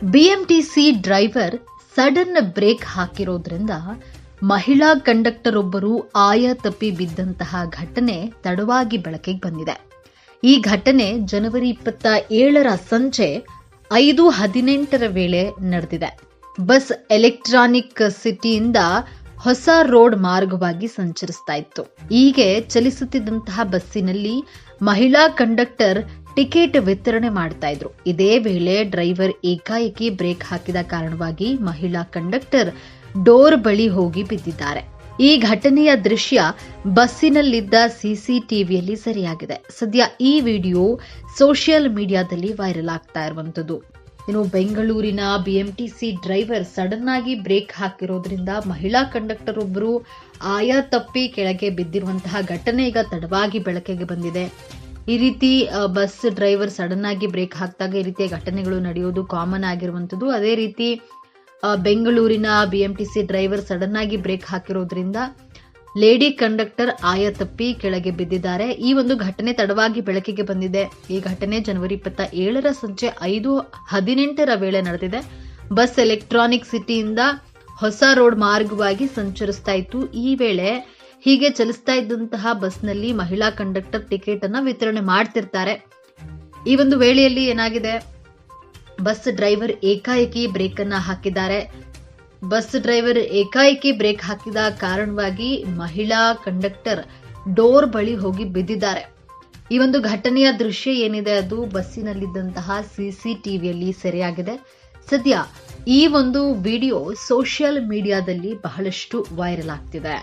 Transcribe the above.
BMTC driver sudden break ಹಾಕಿರೋದ್ರಿಂದ ಮಹಿಳಾ conductor ಒಬ್ಬರು ಆಯ ತಪ್ಪಿ ಬಿದ್ದಂತಹ ಘಟನೆ ತಡವಾಗಿ ಬೆಳಕಿಗೆ ಬಂದಿದೆ. ಈ ಘಟನೆ ಜನವರಿ 27ರ ಸಂಜೆ 5:18 ವೇಳೆ ನಡೆದಿದೆ. ಬಸ್ ಎಲೆಕ್ಟ್ರಾನಿಕ್ ಸಿಟಿಯಿಂದ ಹೊಸ ರೋಡ್ ಮಾರ್ಗವಾಗಿ ಸಂಚರಿಸ್ತಾ ಇತ್ತು. ಹೀಗೆ ಚಲಿಸುತ್ತಿದ್ದಂತಹ ಬಸ್ಸಿನಲ್ಲಿ ಮಹಿಳಾ ಕಂಡಕ್ಟರ್ ಟಿಕೆಟ್ ವಿತರಣೆ ಮಾಡ್ತಾ ಇದ್ರು. ಇದೇ ವೇಳೆ ಡ್ರೈವರ್ ಏಕಾಏಕಿ ಬ್ರೇಕ್ ಹಾಕಿದ ಕಾರಣವಾಗಿ ಮಹಿಳಾ ಕಂಡಕ್ಟರ್ ಡೋರ್ ಬಳಿ ಹೋಗಿ ಬಿದ್ದಿದ್ದಾರೆ. ಈ ಘಟನೆಯ ದೃಶ್ಯ ಬಸ್ಸಿನಲ್ಲಿದ್ದ ಸಿಸಿಟಿವಿಯಲ್ಲಿ ಸೆರೆಯಾಗಿದೆ. ಸದ್ಯ ಈ ವಿಡಿಯೋ ಸೋಷಿಯಲ್ ಮೀಡಿಯಾದಲ್ಲಿ ವೈರಲ್ ಆಗ್ತಾ ಇರುವಂತದ್ದು. ಇನ್ನು ಬೆಂಗಳೂರಿನ ಬಿಎಂಟಿಸಿ ಡ್ರೈವರ್ ಸಡನ್ ಆಗಿ ಬ್ರೇಕ್ ಹಾಕಿರೋದ್ರಿಂದ ಮಹಿಳಾ ಕಂಡಕ್ಟರ್ ಒಬ್ಬರು ಆಯಾ ತಪ್ಪಿ ಕೆಳಗೆ ಬಿದ್ದಿರುವಂತಹ ಘಟನೆ ಈಗ ತಡವಾಗಿ ಬೆಳಕಿಗೆ ಬಂದಿದೆ. ಈ ರೀತಿ ಬಸ್ ಡ್ರೈವರ್ ಸಡನ್ ಆಗಿ ಬ್ರೇಕ್ ಹಾಕಿದಾಗ ಈ ರೀತಿಯ ಘಟನೆಗಳು ನಡೆಯೋದು ಕಾಮನ್ ಆಗಿರುವಂತದ್ದು. ಅದೇ ರೀತಿ ಬೆಂಗಳೂರಿನ ಬಿಎಂಟಿಸಿ ಡ್ರೈವರ್ ಸಡನ್ ಆಗಿ ಬ್ರೇಕ್ ಹಾಕಿರೋದ್ರಿಂದ ಲೇಡಿ ಕಂಡಕ್ಟರ್ ಆಯ ತಪ್ಪಿ ಕೆಳಗೆ ಬಿದ್ದಿದ್ದಾರೆ. ಈ ಒಂದು ಘಟನೆ ತಡವಾಗಿ ಬೆಳಕಿಗೆ ಬಂದಿದೆ. ಈ ಘಟನೆ ಜನವರಿ 27ರ ಸಂಜೆ 5:18 ವೇಳೆ ನಡೆದಿದೆ. ಬಸ್ ಎಲೆಕ್ಟ್ರಾನಿಕ್ ಸಿಟಿಯಿಂದ ಹೊಸ ರೋಡ್ ಮಾರ್ಗವಾಗಿ ಸಂಚರಿಸ್ತಾ ಇತ್ತು. ಈ ವೇಳೆ ಹೀಗೆ ಚಲಿಸ್ತಾ ಇದ್ದಂತಹ ಬಸ್ನಲ್ಲಿ ಮಹಿಳಾ ಕಂಡಕ್ಟರ್ ಟಿಕೆಟ್ ಅನ್ನ ವಿತರಣೆ ಮಾಡ್ತಿರ್ತಾರೆ. ಈ ಒಂದು ವೇಳೆಯಲ್ಲಿ ಏನಾಗಿದೆ, ಬಸ್ ಡ್ರೈವರ್ ಏಕಾಏಕಿ ಬ್ರೇಕ್ ಅನ್ನ ಹಾಕಿದ್ದಾರೆ. ಬಸ್ ಡ್ರೈವರ್ ಏಕಾಏಕಿ ಬ್ರೇಕ್ ಹಾಕಿದ ಕಾರಣವಾಗಿ ಮಹಿಳಾ ಕಂಡಕ್ಟರ್ ಡೋರ್ ಬಳಿ ಹೋಗಿ ಬಿದ್ದಿದ್ದಾರೆ. ಈ ಒಂದು ಘಟನೆಯ ದೃಶ್ಯ ಏನಿದೆ ಅದು ಬಸ್ಸಿನಲ್ಲಿದ್ದಂತಹ ಸಿಸಿಟಿವಿಯಲ್ಲಿ ಸೆರೆಯಾಗಿದೆ. ಸದ್ಯ ಈ ಒಂದು ವಿಡಿಯೋ ಸೋಷಿಯಲ್ ಮೀಡಿಯಾದಲ್ಲಿ ಬಹಳಷ್ಟು ವೈರಲ್ ಆಗ್ತಿದೆ.